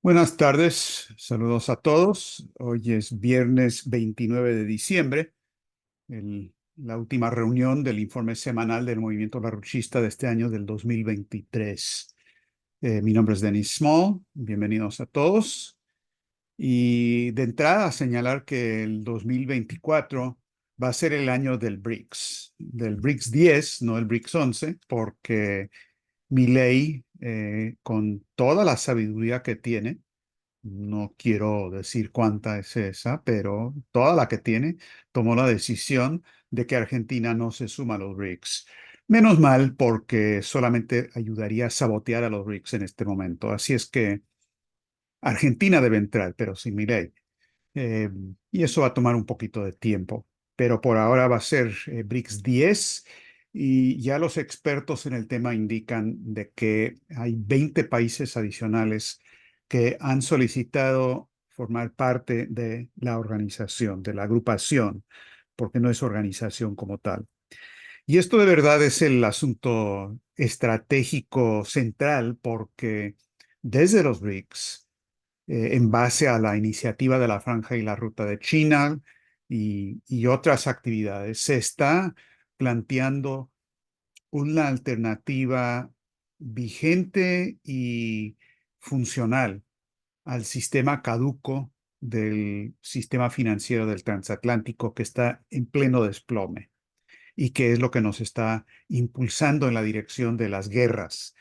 Buenas tardes, saludos a todos. Hoy es viernes 29 de diciembre, la última reunión del informe semanal del movimiento larouchista de este año del 2023. Mi nombre es Denis Small, bienvenidos a todos. Y de entrada señalar que el 2024 va a ser el año del BRICS 10, no el BRICS 11, porque Milei, con toda la sabiduría que tiene, no quiero decir cuánta es esa, pero toda la que tiene, tomó la decisión de que Argentina no se suma a los BRICS. Menos mal, porque solamente ayudaría a sabotear a los BRICS en este momento. Así es que Argentina debe entrar, pero sin Milei. Eh, y eso va a tomar un poquito de tiempo, pero por ahora va a ser BRICS 10 y ya los expertos en el tema indican de que hay 20 países adicionales que han solicitado formar parte de la organización, de la agrupación, porque no es organización como tal. Y esto de verdad es el asunto estratégico central porque desde los BRICS, en base a la iniciativa de la Franja y la Ruta de China y otras actividades, se está planteando una alternativa vigente y funcional al sistema caduco del sistema financiero del transatlántico que está en pleno desplome y que es lo que nos está impulsando en la dirección de las guerras,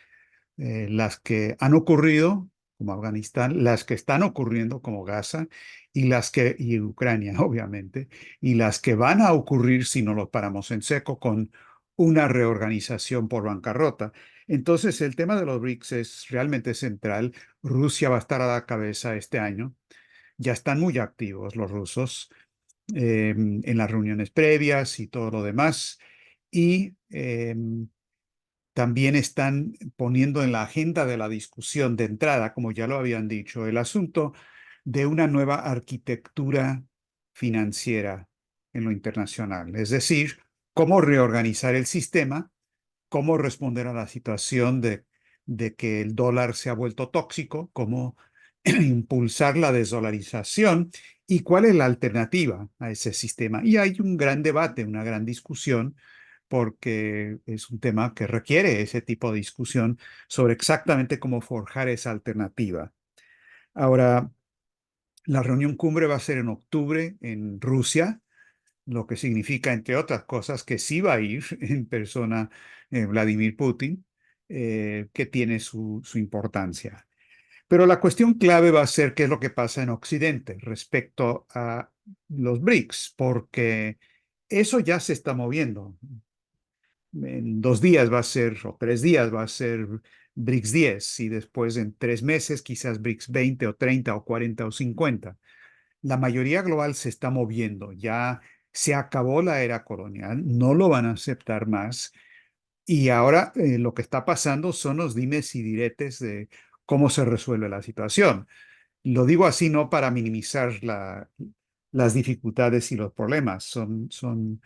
las que han ocurrido, como Afganistán, las que están ocurriendo, como Gaza, y Ucrania, obviamente, y las que van a ocurrir si no los paramos en seco con una reorganización por bancarrota. Entonces, el tema de los BRICS es realmente central. Rusia va a estar a la cabeza este año. Ya están muy activos los rusos en las reuniones previas y todo lo demás. Y también están poniendo en la agenda de la discusión de entrada, como ya lo habían dicho, el asunto de una nueva arquitectura financiera en lo internacional. Es decir, cómo reorganizar el sistema, cómo responder a la situación de que el dólar se ha vuelto tóxico, cómo impulsar la desdolarización y cuál es la alternativa a ese sistema. Y hay un gran debate, una gran discusión, porque es un tema que requiere ese tipo de discusión sobre exactamente cómo forjar esa alternativa. Ahora, la reunión cumbre va a ser en octubre en Rusia, lo que significa, entre otras cosas, que sí va a ir en persona Vladimir Putin, que tiene su importancia. Pero la cuestión clave va a ser qué es lo que pasa en Occidente respecto a los BRICS, porque eso ya se está moviendo. En 2 días va a ser, o 3 días va a ser BRICS 10 y después en 3 meses quizás BRICS 20 o 30 o 40 o 50. La mayoría global se está moviendo, ya se acabó la era colonial, no lo van a aceptar más y ahora lo que está pasando son los dimes y diretes de cómo se resuelve la situación. Lo digo así no para minimizar las dificultades y los problemas, son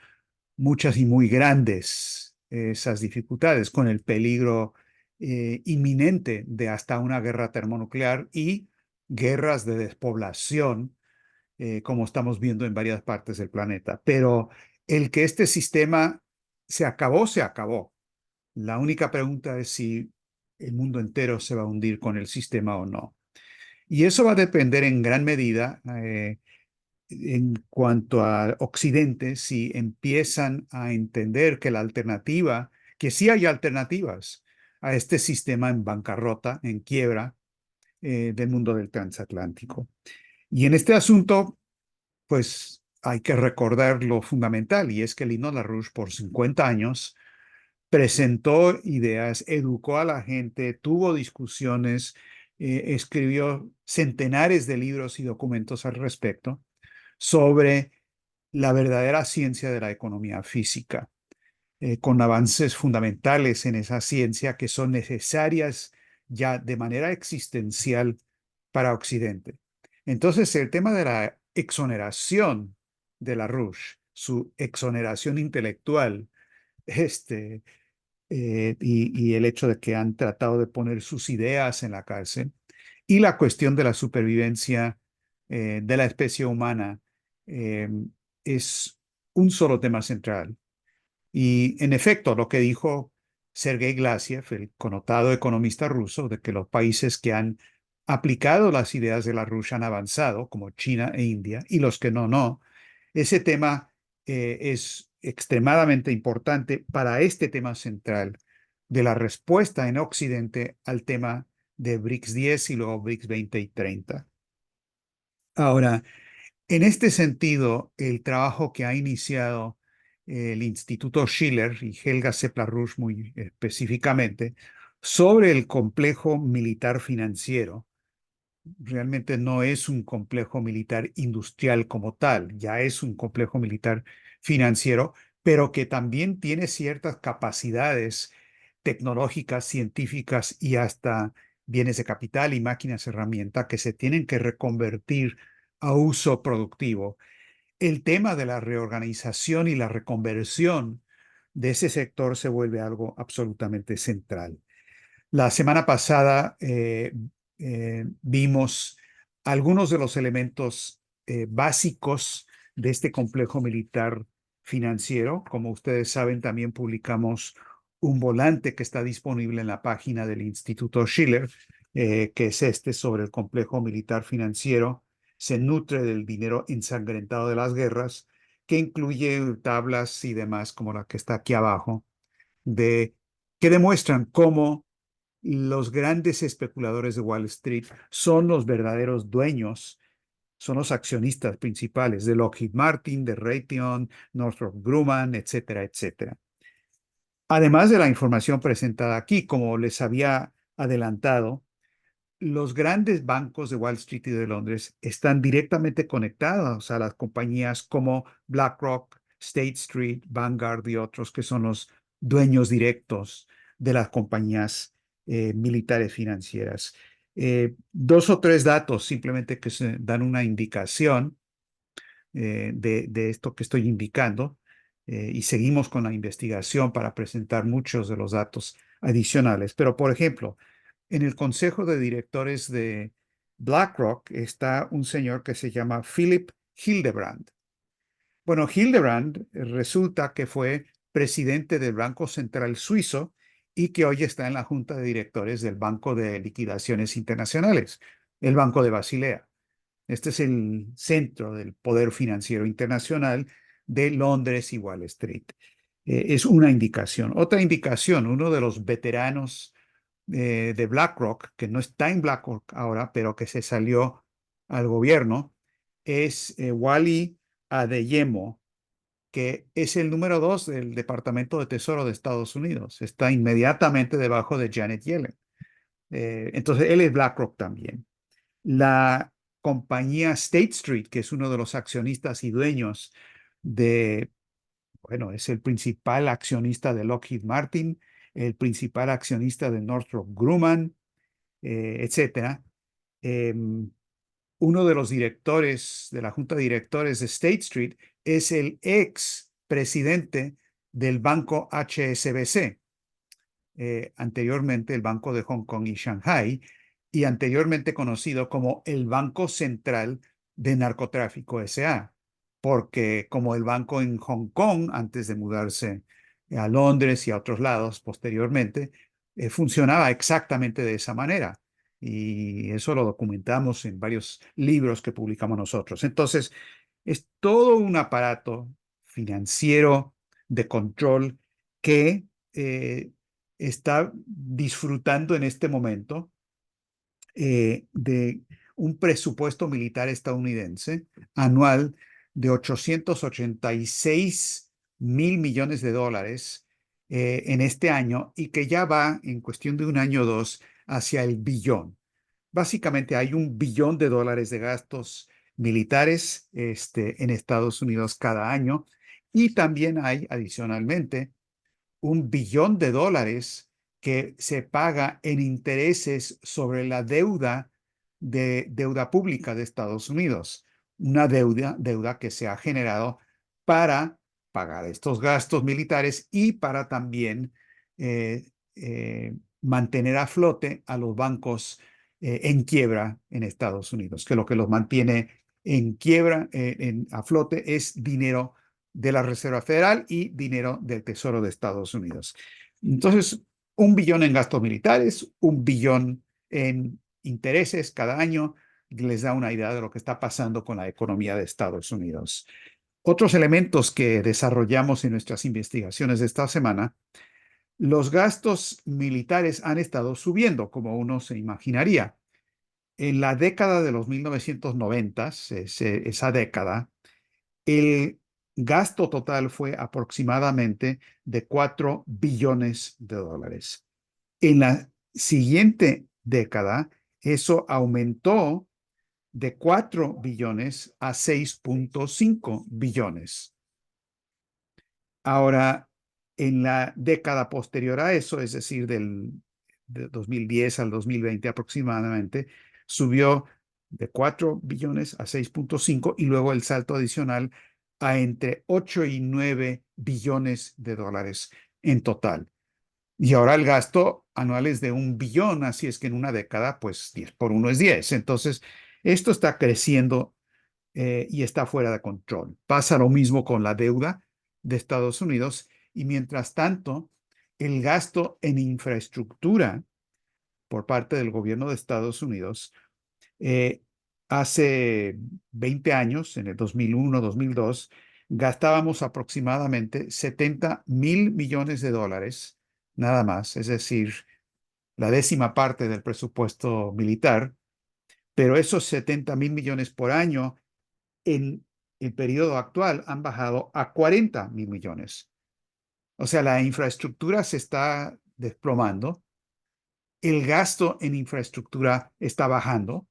muchas y muy grandes esas dificultades, con el peligro inminente de hasta una guerra termonuclear y guerras de despoblación, como estamos viendo en varias partes del planeta. Pero el que este sistema se acabó, se acabó. La única pregunta es si el mundo entero se va a hundir con el sistema o no. Y eso va a depender en gran medida en cuanto a Occidente, si empiezan a entender que la alternativa, que sí hay alternativas a este sistema en bancarrota, en quiebra del mundo del transatlántico. Y en este asunto, pues hay que recordar lo fundamental, y es que Lino LaRouche por 50 años presentó ideas, educó a la gente, tuvo discusiones, escribió centenares de libros y documentos al respecto sobre la verdadera ciencia de la economía física, con avances fundamentales en esa ciencia que son necesarias ya de manera existencial para Occidente. Entonces, el tema de la exoneración de LaRouche, su exoneración intelectual, y el hecho de que han tratado de poner sus ideas en la cárcel, y la cuestión de la supervivencia de la especie humana eh, es un solo tema central. Y en efecto, lo que dijo Sergei Glassiev, el connotado economista ruso, de que los países que han aplicado las ideas de la Rusia han avanzado, como China e India, y los que no, no. Ese tema es extremadamente importante para este tema central de la respuesta en Occidente al tema de BRICS 10 y luego BRICS 20 y 30. Ahora, en este sentido, el trabajo que ha iniciado el Instituto Schiller y Helga Seplar-Rush muy específicamente sobre el complejo militar financiero, realmente no es un complejo militar industrial como tal, ya es un complejo militar financiero, pero que también tiene ciertas capacidades tecnológicas, científicas y hasta bienes de capital y máquinas herramienta que se tienen que reconvertir a uso productivo. El tema de la reorganización y la reconversión de ese sector se vuelve algo absolutamente central. La semana pasada vimos algunos de los elementos básicos de este complejo militar financiero. Como ustedes saben, también publicamos un volante que está disponible en la página del Instituto Schiller, que es este sobre el complejo militar financiero. Se nutre del dinero ensangrentado de las guerras, que incluye tablas y demás, como la que está aquí abajo, de, que demuestran cómo los grandes especuladores de Wall Street son los verdaderos dueños, son los accionistas principales de Lockheed Martin, de Raytheon, Northrop Grumman, etcétera, etcétera. Además de la información presentada aquí, como les había adelantado, los grandes bancos de Wall Street y de Londres están directamente conectados a las compañías como BlackRock, State Street, Vanguard y otros que son los dueños directos de las compañías militares financieras. Dos o tres datos simplemente que se dan una indicación de esto que estoy indicando y seguimos con la investigación para presentar muchos de los datos adicionales. Pero, por ejemplo, en el consejo de directores de BlackRock está un señor que se llama Philip Hildebrand. Bueno, Hildebrand resulta que fue presidente del Banco Central Suizo y que hoy está en la junta de directores del Banco de Liquidaciones Internacionales, el Banco de Basilea. Este es el centro del poder financiero internacional de Londres y Wall Street. Es una indicación. Otra indicación, uno de los veteranos de BlackRock, que no está en BlackRock ahora, pero que se salió al gobierno, es Wally Adeyemo, que es el número 2 del Departamento de Tesoro de Estados Unidos. Está inmediatamente debajo de Janet Yellen. Entonces, él es BlackRock también. La compañía State Street, que es uno de los accionistas y dueños de, bueno, es el principal accionista de Lockheed Martin, el principal accionista de Northrop Grumman, etcétera. Uno de los directores de la junta de directores de State Street es el ex presidente del banco HSBC, anteriormente el Banco de Hong Kong y Shanghai, y anteriormente conocido como el Banco Central de Narcotráfico S.A., porque como el banco en Hong Kong, antes de mudarse a Londres y a otros lados posteriormente, funcionaba exactamente de esa manera. Y eso lo documentamos en varios libros que publicamos nosotros. Entonces, es todo un aparato financiero de control que está disfrutando en este momento de un presupuesto militar estadounidense anual de 886.000 millones de dólares en este año y que ya va en cuestión de un año o dos hacia el billón. Básicamente hay $1 billón de gastos militares en Estados Unidos cada año y también hay adicionalmente $1 billón que se paga en intereses sobre la deuda pública de Estados Unidos, una deuda que se ha generado para pagar estos gastos militares y para también mantener a flote a los bancos en quiebra en Estados Unidos, que lo que los mantiene en quiebra, a flote, es dinero de la Reserva Federal y dinero del Tesoro de Estados Unidos. Entonces, 1 billón en gastos militares, 1 billón en intereses cada año, les da una idea de lo que está pasando con la economía de Estados Unidos. Otros elementos que desarrollamos en nuestras investigaciones de esta semana: los gastos militares han estado subiendo, como uno se imaginaría. En la década de los 1990, esa década, el gasto total fue aproximadamente de $4 billones. En la siguiente década, eso aumentó de 4 billones a 6.5 billones. Ahora, en la década posterior a eso, es decir, de 2010 al 2020 aproximadamente, subió de 4 billones a 6.5 y luego el salto adicional a entre 8 y 9 billones de dólares en total. Y ahora el gasto anual es de 1 billón, así es que en una década, pues 10 por 1 es 10. Entonces, esto está creciendo y está fuera de control. Pasa lo mismo con la deuda de Estados Unidos y mientras tanto, el gasto en infraestructura por parte del gobierno de Estados Unidos, eh, hace 20 años, en el 2001, 2002, gastábamos aproximadamente 70.000 millones de dólares, nada más, es decir, la 10ª parte del presupuesto militar, pero esos 70.000 millones por año en el periodo actual han bajado a 40.000 millones. O sea, la infraestructura se está desplomando, el gasto en infraestructura está bajando,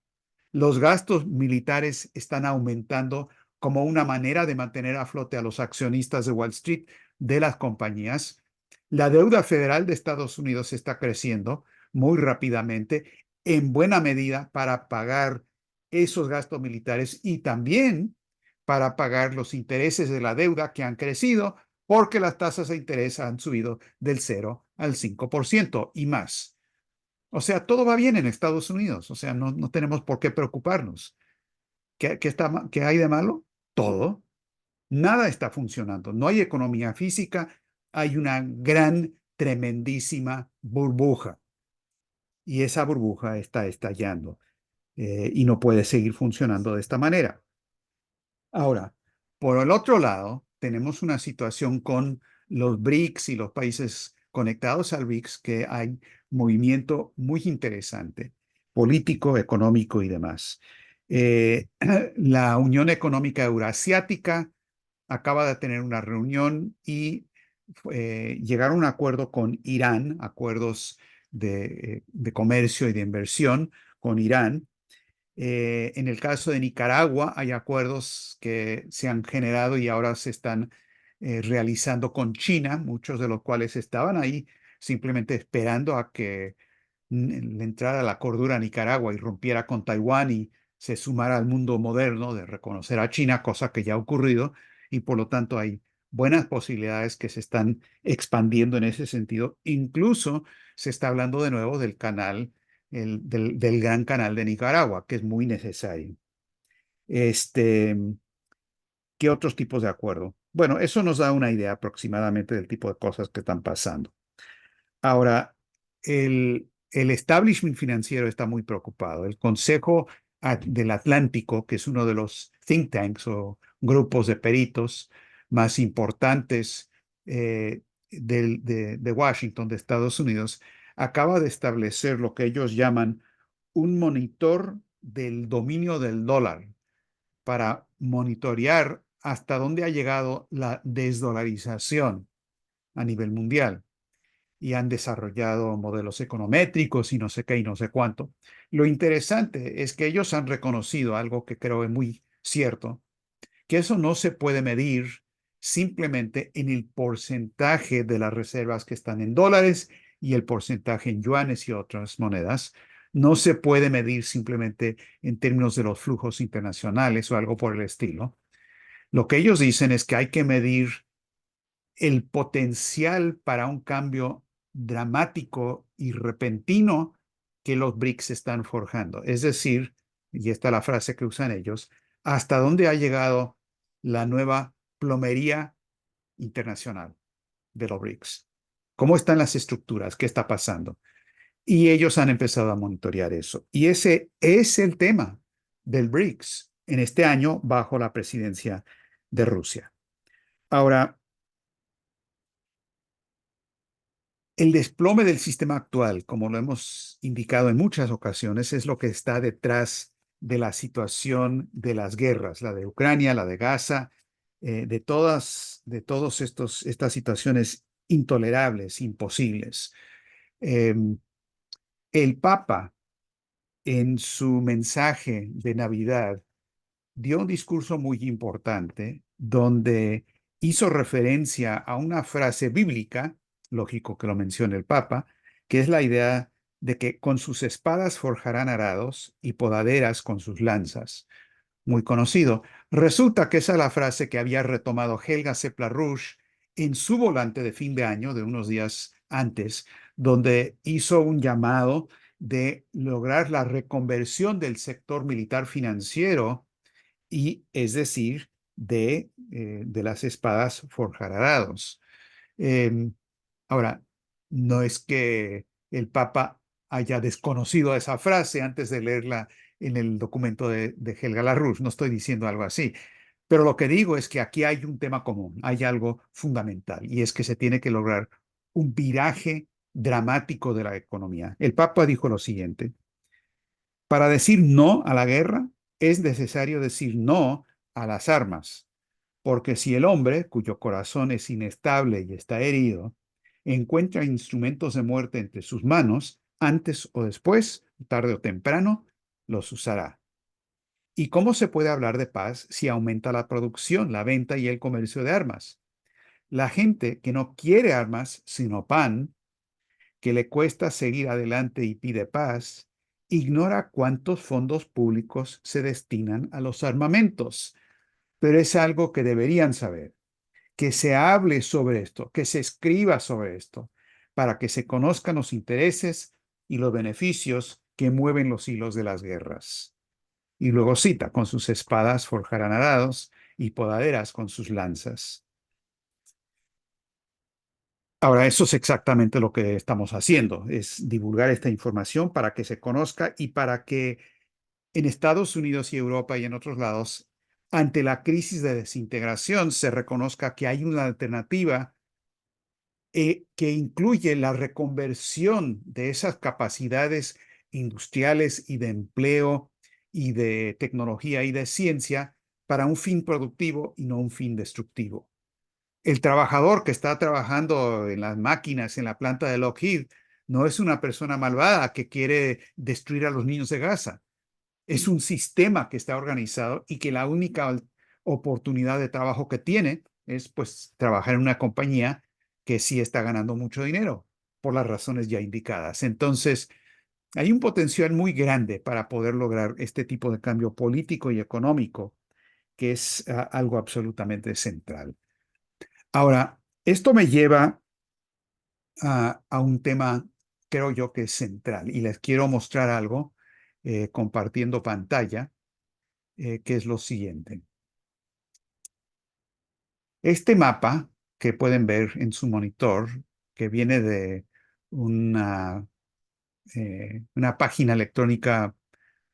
los gastos militares están aumentando como una manera de mantener a flote a los accionistas de Wall Street de las compañías. La deuda federal de Estados Unidos está creciendo muy rápidamente, en buena medida para pagar esos gastos militares y también para pagar los intereses de la deuda que han crecido porque las tasas de interés han subido del 0 al 5% y más. O sea, todo va bien en Estados Unidos. O sea, no tenemos por qué preocuparnos. ¿Qué hay de malo? Todo. Nada está funcionando. No hay economía física. Hay una gran, tremendísima burbuja. Y esa burbuja está estallando y no puede seguir funcionando de esta manera. Ahora, por el otro lado, tenemos una situación con los BRICS y los países conectados al BRICS, que hay movimiento muy interesante, político, económico y demás. La Unión Económica Eurasiática acaba de tener una reunión y llegaron a un acuerdo con Irán, acuerdos de comercio y de inversión con Irán. En el caso de Nicaragua, hay acuerdos que se han generado y ahora se están realizando con China, muchos de los cuales estaban ahí simplemente esperando a que le entrara la cordura a Nicaragua y rompiera con Taiwán y se sumara al mundo moderno de reconocer a China, cosa que ya ha ocurrido, y por lo tanto hay buenas posibilidades que se están expandiendo en ese sentido. Incluso se está hablando de nuevo del canal, del Gran Canal de Nicaragua, que es muy necesario. Este, ¿Qué otros tipos de acuerdo? Bueno, eso nos da una idea aproximadamente del tipo de cosas que están pasando. Ahora, el establishment financiero está muy preocupado. El Consejo del Atlántico, que es uno de los think tanks o grupos de peritos más importantes de Washington, de Estados Unidos, acaba de establecer lo que ellos llaman un monitor del dominio del dólar para monitorear hasta dónde ha llegado la desdolarización a nivel mundial y han desarrollado modelos econométricos y no sé qué y no sé cuánto. Lo interesante es que ellos han reconocido algo que creo es muy cierto, que eso no se puede medir simplemente en el porcentaje de las reservas que están en dólares y el porcentaje en yuanes y otras monedas. No se puede medir simplemente en términos de los flujos internacionales o algo por el estilo. Lo que ellos dicen es que hay que medir el potencial para un cambio dramático y repentino que los BRICS están forjando. Es decir, y esta es la frase que usan ellos, ¿hasta dónde ha llegado la nueva plomería internacional de los BRICS? ¿Cómo están las estructuras? ¿Qué está pasando? Y ellos han empezado a monitorear eso. Y ese es el tema del BRICS en este año bajo la presidencia de Rusia. Ahora, el desplome del sistema actual, como lo hemos indicado en muchas ocasiones, es lo que está detrás de la situación de las guerras, la de Ucrania, la de Gaza, estas situaciones intolerables, imposibles. Eh, el Papa, en su mensaje de Navidad, dio un discurso muy importante donde hizo referencia a una frase bíblica, lógico que lo menciona el Papa, que es la idea de que con sus espadas forjarán arados y podaderas con sus lanzas. Muy conocido. Resulta que esa es la frase que había retomado Helga Sepla-Rush en su volante de fin de año, de unos días antes, donde hizo un llamado de lograr la reconversión del sector militar financiero y es decir, de las espadas forjar arados. Em, Ahora, no es que el Papa haya desconocido esa frase antes de leerla en el documento de Helga Larouche, no estoy diciendo algo así, pero lo que digo es que aquí hay un tema común, hay algo fundamental, y es que se tiene que lograr un viraje dramático de la economía. El Papa dijo lo siguiente: para decir no a la guerra es necesario decir no a las armas, porque si el hombre, cuyo corazón es inestable y está herido, encuentra instrumentos de muerte entre sus manos, antes o después, tarde o temprano, los usará. ¿Y cómo se puede hablar de paz si aumenta la producción, la venta y el comercio de armas? La gente que no quiere armas, sino pan, que le cuesta seguir adelante y pide paz, ignora cuántos fondos públicos se destinan a los armamentos. Pero es algo que deberían saber, que se hable sobre esto, que se escriba sobre esto, para que se conozcan los intereses y los beneficios que mueven los hilos de las guerras. Y luego cita, con sus espadas forjarán arados y podaderas con sus lanzas. Ahora, eso es exactamente lo que estamos haciendo, es divulgar esta información para que se conozca y para que en Estados Unidos y Europa y en otros lados, ante la crisis de desintegración, se reconozca que hay una alternativa que incluye la reconversión de esas capacidades industriales y de empleo y de tecnología y de ciencia para un fin productivo y no un fin destructivo. El trabajador que está trabajando en las máquinas en la planta de Lockheed no es una persona malvada que quiere destruir a los niños de Gaza. Es un sistema que está organizado y que la única oportunidad de trabajo que tiene es pues trabajar en una compañía que sí está ganando mucho dinero por las razones ya indicadas. Entonces, hay un potencial muy grande para poder lograr este tipo de cambio político y económico que es algo absolutamente central. Ahora, esto me lleva a un tema, creo yo, que es central y les quiero mostrar algo compartiendo pantalla, que es lo siguiente. Este mapa que pueden ver en su monitor, que viene de una página electrónica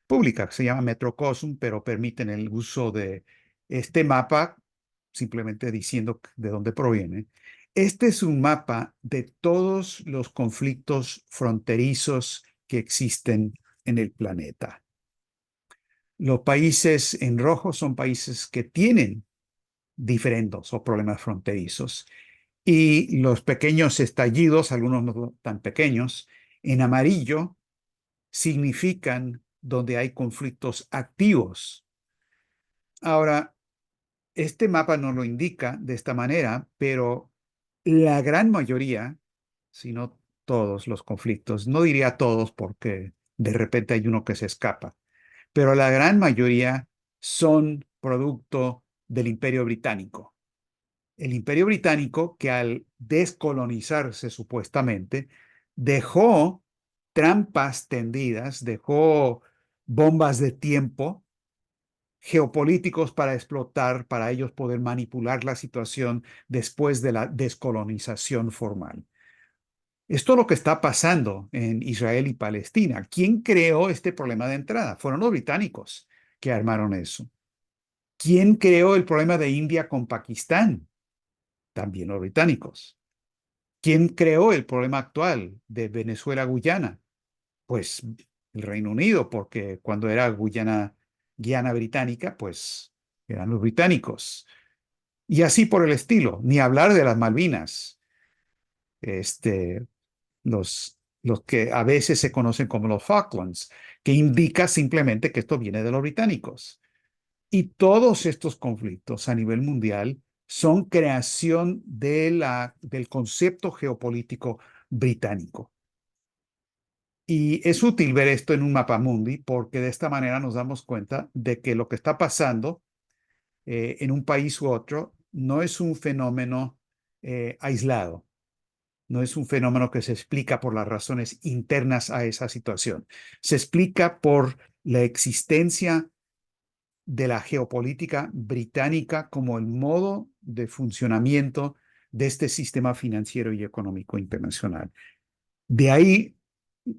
pública que se llama Metrocosm, pero permiten el uso de este mapa simplemente diciendo de dónde proviene. Este es un mapa de todos los conflictos fronterizos que existen en el planeta. Los países en rojo son países que tienen diferendos o problemas fronterizos. Y los pequeños estallidos, algunos no tan pequeños, en amarillo significan donde hay conflictos activos. Ahora, este mapa no lo indica de esta manera, pero la gran mayoría, si no todos los conflictos, no diría todos porque de repente hay uno que se escapa, pero la gran mayoría son producto del Imperio Británico. El Imperio Británico, que al descolonizarse supuestamente, dejó trampas tendidas, dejó bombas de tiempo geopolíticos para explotar, para ellos poder manipular la situación después de la descolonización formal. Esto es lo que está pasando en Israel y Palestina. ¿Quién creó este problema de entrada? Fueron los británicos que armaron eso. ¿Quién creó el problema de India con Pakistán? También los británicos. ¿Quién creó el problema actual de Venezuela-Guyana? Pues el Reino Unido, porque cuando era Guiana Británica, pues eran los británicos. Y así por el estilo, ni hablar de las Malvinas, este, los que a veces se conocen como los Falklands, que indica simplemente que esto viene de los británicos. Y todos estos conflictos a nivel mundial son creación del concepto geopolítico británico. Y es útil ver esto en un mapa mundi porque de esta manera nos damos cuenta de que lo que está pasando en un país u otro no es un fenómeno aislado, no es un fenómeno que se explica por las razones internas a esa situación. Se explica por la existencia de la geopolítica británica como el modo de funcionamiento de este sistema financiero y económico internacional. De ahí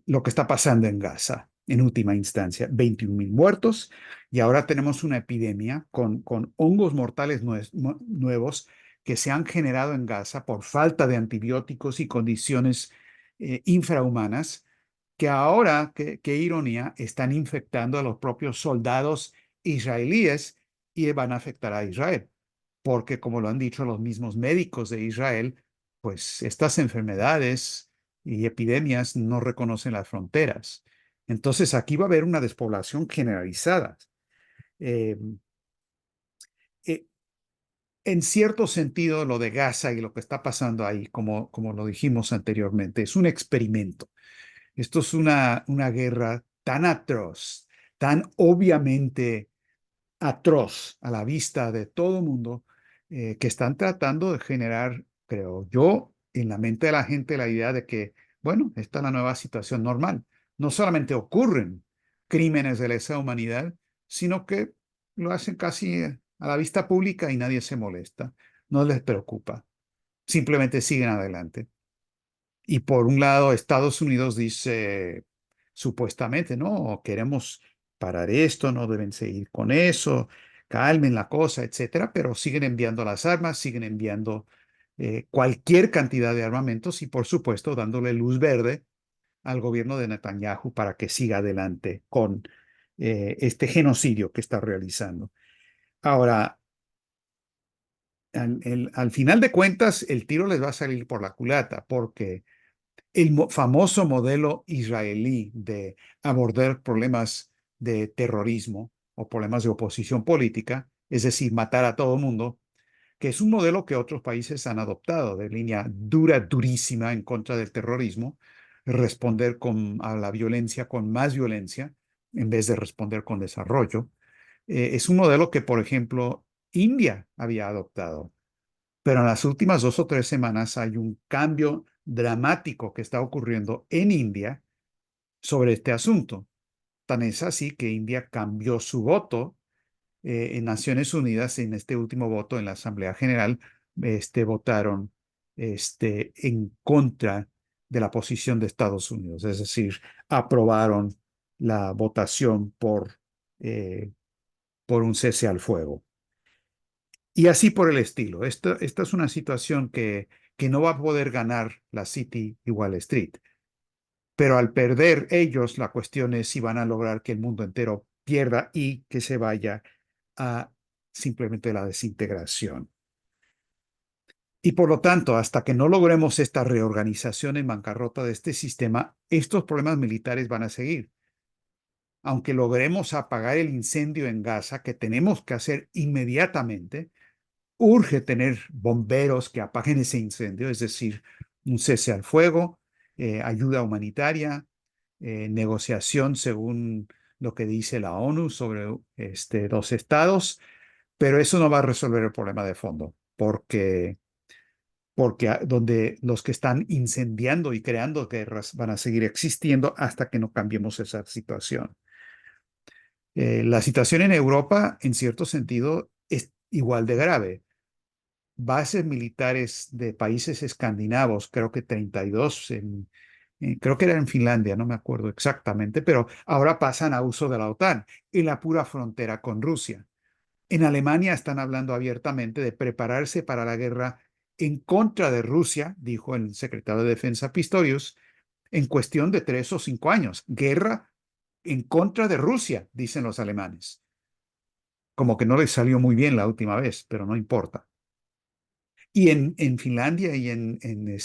lo que está pasando en Gaza, en última instancia, 21.000 muertos y ahora tenemos una epidemia con hongos mortales nuevos que se han generado en Gaza por falta de antibióticos y condiciones infrahumanas que ahora, qué ironía, están infectando a los propios soldados israelíes y van a afectar a Israel, porque como lo han dicho los mismos médicos de Israel, pues estas enfermedades y epidemias no reconocen las fronteras. Entonces aquí va a haber una despoblación generalizada. Eh, eh, en cierto sentido, lo de Gaza y lo que está pasando ahí, como lo dijimos anteriormente, es un experimento. Esto es una guerra tan atroz, tan obviamente atroz a la vista de todo el mundo, que están tratando de generar, creo yo, en la mente de la gente la idea de que, bueno, esta es la nueva situación normal. No solamente ocurren crímenes de lesa humanidad, sino que lo hacen casi a la vista pública y nadie se molesta, no les preocupa, simplemente siguen adelante. Y por un lado, Estados Unidos dice supuestamente, no, queremos parar esto, no deben seguir con eso, calmen la cosa, etcétera, pero siguen enviando las armas, siguen enviando cualquier cantidad de armamentos y, por supuesto, dándole luz verde al gobierno de Netanyahu para que siga adelante con este genocidio que está realizando. Ahora, al final de cuentas, el tiro les va a salir por la culata, porque el famoso modelo israelí de abordar problemas de terrorismo o problemas de oposición política, es decir, matar a todo mundo, que es un modelo que otros países han adoptado de línea dura, durísima en contra del terrorismo, responder a la violencia con más violencia en vez de responder con desarrollo. Es un modelo que, por ejemplo, India había adoptado. Pero en las últimas 2 o 3 semanas hay un cambio dramático que está ocurriendo en India sobre este asunto. Tan es así que India cambió su voto en Naciones Unidas, en este último voto en la Asamblea General, votaron en contra de la posición de Estados Unidos, es decir, aprobaron la votación por un cese al fuego. Y así por el estilo. Esta es una situación que no va a poder ganar la City y Wall Street. Pero al perder ellos, la cuestión es si van a lograr que el mundo entero pierda y que se vaya a simplemente la desintegración. Y por lo tanto, hasta que no logremos esta reorganización en bancarrota de este sistema, estos problemas militares van a seguir. Aunque logremos apagar el incendio en Gaza, que tenemos que hacer inmediatamente, urge tener bomberos que apaguen ese incendio, es decir, un cese al fuego, ayuda humanitaria, negociación según lo que dice la ONU sobre los estados, pero eso no va a resolver el problema de fondo, porque donde los que están incendiando y creando guerras van a seguir existiendo hasta que no cambiemos esa situación. La situación en Europa, en cierto sentido, es igual de grave. Bases militares de países escandinavos, creo que 32, creo que era en Finlandia, no me acuerdo exactamente, pero ahora pasan a uso de la OTAN en la pura frontera con Rusia. En Alemania están hablando abiertamente de prepararse para la guerra en contra de Rusia, dijo el secretario de Defensa Pistorius, en cuestión de 3 o 5 años. Guerra en contra de Rusia, dicen los alemanes. Como que no les salió muy bien la última vez, pero no importa. Y en Finlandia y en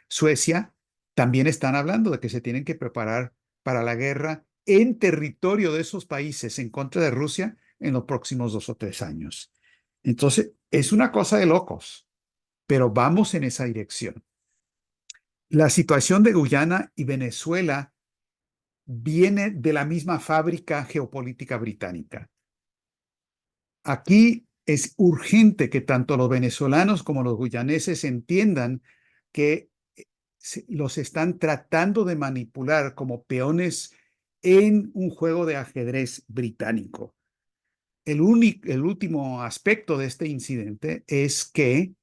Suecia también están hablando de que se tienen que preparar para la guerra en territorio de esos países en contra de Rusia en los próximos 2 o 3 años. Entonces, es una cosa de locos, pero vamos en esa dirección. La situación de Guyana y Venezuela viene de la misma fábrica geopolítica británica. Aquí es urgente que tanto los venezolanos como los guyaneses entiendan que los están tratando de manipular como peones en un juego de ajedrez británico. El último aspecto de este incidente es que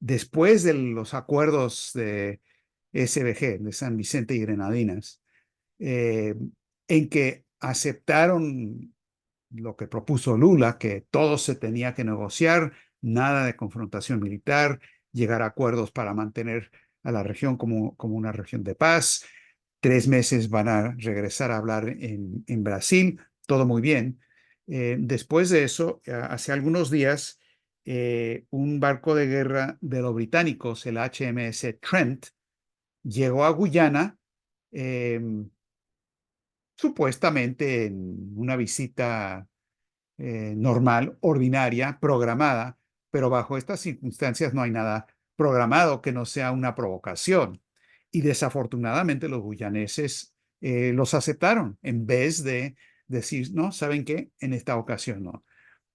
después de los acuerdos de SBG, de San Vicente y Grenadinas, eh, en que aceptaron lo que propuso Lula, que todo se tenía que negociar, nada de confrontación militar, llegar a acuerdos para mantener a la región como una región de paz. 3 meses van a regresar a hablar en Brasil, todo muy bien. Después de eso, hace algunos días, un barco de guerra de los británicos, el HMS Trent, llegó a Guyana, eh, supuestamente en una visita normal, ordinaria, programada, pero bajo estas circunstancias no hay nada programado que no sea una provocación. Y desafortunadamente los guyaneses los aceptaron en vez de decir, no, ¿saben qué? En esta ocasión no.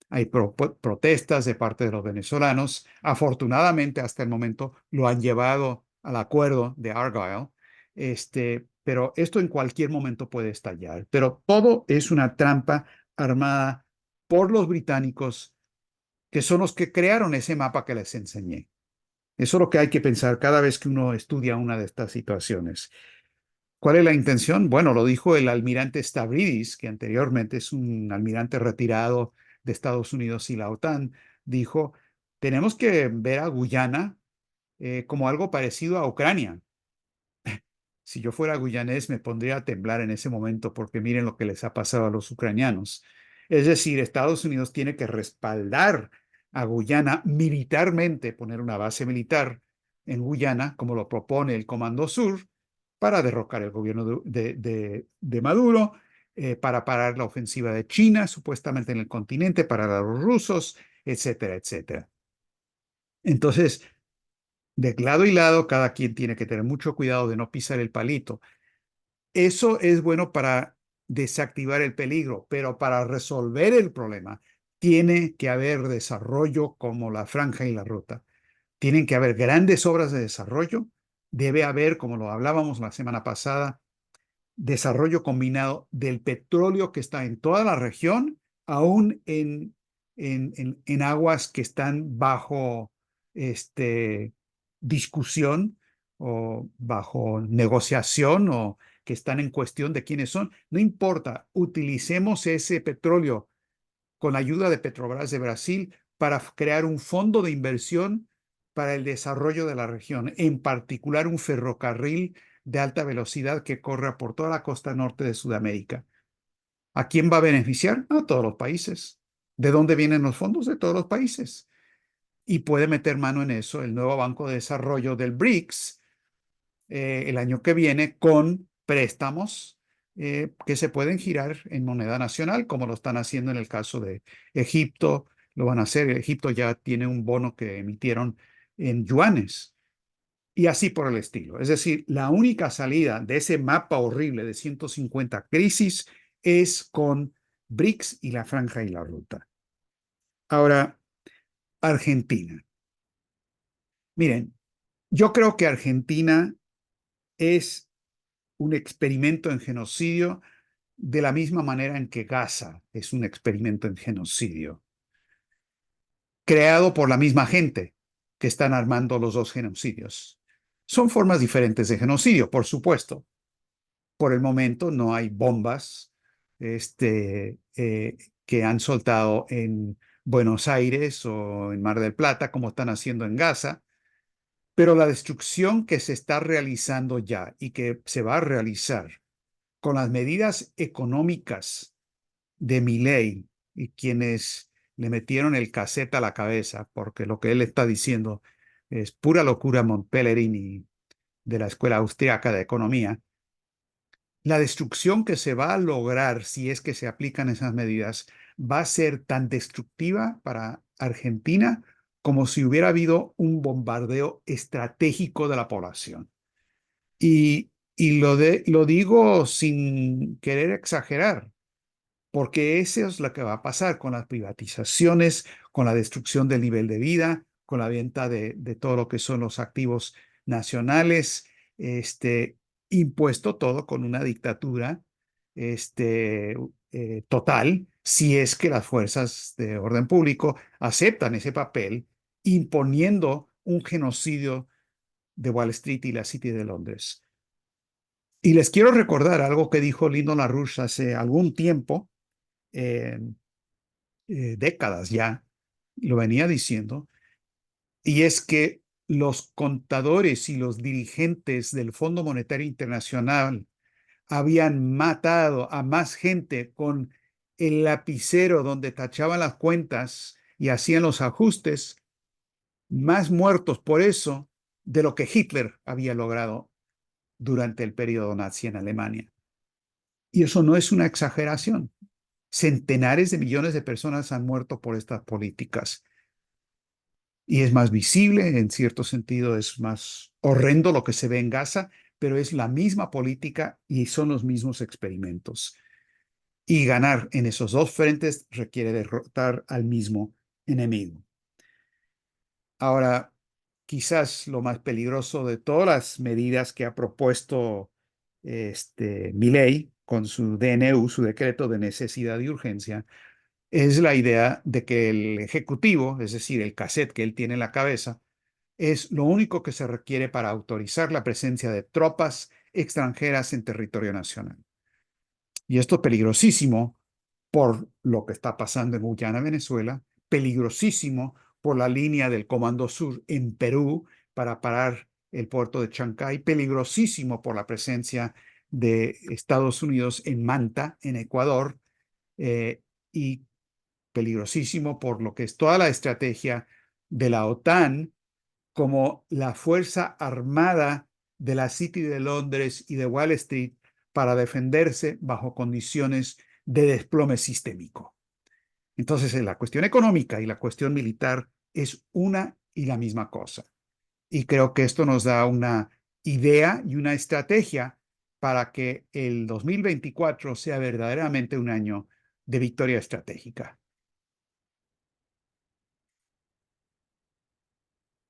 Hay protestas de parte de los venezolanos. Afortunadamente, hasta el momento lo han llevado al acuerdo de Argyle. Pero esto en cualquier momento puede estallar. Pero todo es una trampa armada por los británicos, que son los que crearon ese mapa que les enseñé. Eso es lo que hay que pensar cada vez que uno estudia una de estas situaciones. ¿Cuál es la intención? Bueno, lo dijo el almirante Stavridis, que anteriormente es un almirante retirado de Estados Unidos y la OTAN. Dijo, tenemos que ver a Guyana como algo parecido a Ucrania. Si yo fuera guyanés, me pondría a temblar en ese momento porque miren lo que les ha pasado a los ucranianos. Es decir, Estados Unidos tiene que respaldar a Guyana militarmente, poner una base militar en Guyana, como lo propone el Comando Sur, para derrocar el gobierno de Maduro, para parar la ofensiva de China, supuestamente en el continente, para los rusos, etcétera, etcétera. Entonces, de lado y lado, cada quien tiene que tener mucho cuidado de no pisar el palito. Eso es bueno para desactivar el peligro, pero para resolver el problema tiene que haber desarrollo como la franja y la ruta. Tienen que haber grandes obras de desarrollo. Debe haber, como lo hablábamos la semana pasada, desarrollo combinado del petróleo que está en toda la región, aún en aguas que están bajo discusión o bajo negociación o que están en cuestión de quiénes son. No importa, utilicemos ese petróleo con la ayuda de Petrobras de Brasil para crear un fondo de inversión para el desarrollo de la región, en particular un ferrocarril de alta velocidad que corra por toda la costa norte de Sudamérica. ¿A quién va a beneficiar? A todos los países. ¿De dónde vienen los fondos? De todos los países. Y puede meter mano en eso el nuevo Banco de Desarrollo del BRICS el año que viene con préstamos que se pueden girar en moneda nacional, como lo están haciendo en el caso de Egipto. Lo van a hacer. Egipto ya tiene un bono que emitieron en yuanes y así por el estilo. Es decir, la única salida de ese mapa horrible de 150 crisis es con BRICS y la franja y la ruta. Ahora, Argentina. Miren, Yo creo que Argentina es un experimento en genocidio de la misma manera en que Gaza es un experimento en genocidio, creado por la misma gente que están armando los dos genocidios. Son formas diferentes de genocidio, por supuesto. Por el momento no hay bombas que han soltado en Buenos Aires o en Mar del Plata, como están haciendo en Gaza, pero la destrucción que se está realizando ya y que se va a realizar con las medidas económicas de Milei y quienes le metieron el cassette a la cabeza, porque lo que él está diciendo es pura locura Montpellerini de la Escuela Austriaca de Economía. La destrucción que se va a lograr si es que se aplican esas medidas va a ser tan destructiva para Argentina como si hubiera habido un bombardeo estratégico de la población. Lo digo sin querer exagerar, porque eso es lo que va a pasar con las privatizaciones, con la destrucción del nivel de vida, con la venta de todo lo que son los activos nacionales, impuesto todo con una dictadura este, total, si es que las fuerzas de orden público aceptan ese papel, imponiendo un genocidio de Wall Street y la City de Londres. Y les quiero recordar algo que dijo Lyndon LaRouche hace algún tiempo, eh, décadas ya, lo venía diciendo, y es que los contadores y los dirigentes del Fondo Monetario Internacional habían matado a más gente con el lapicero donde tachaban las cuentas y hacían los ajustes, más muertos por eso de lo que Hitler había logrado durante el periodo nazi en Alemania. Y eso no es una exageración. Centenares de millones de personas han muerto por estas políticas. Y es más visible, en cierto sentido es más horrendo lo que se ve en Gaza, pero es la misma política y son los mismos experimentos. Y ganar en esos dos frentes requiere derrotar al mismo enemigo. Ahora, quizás lo más peligroso de todas las medidas que ha propuesto Milei con su DNU, su decreto de necesidad y urgencia, es la idea de que el ejecutivo, es decir, el cassette que él tiene en la cabeza, es lo único que se requiere para autorizar la presencia de tropas extranjeras en territorio nacional. Y esto es peligrosísimo por lo que está pasando en Guyana, Venezuela, peligrosísimo por la línea del Comando Sur en Perú para parar el puerto de Chancay, peligrosísimo por la presencia de Estados Unidos en Manta, en Ecuador, y peligrosísimo por lo que es toda la estrategia de la OTAN como la fuerza armada de la City de Londres y de Wall Street para defenderse bajo condiciones de desplome sistémico. Entonces, la cuestión económica y la cuestión militar es una y la misma cosa. Y creo que esto nos da una idea y una estrategia para que el 2024 sea verdaderamente un año de victoria estratégica.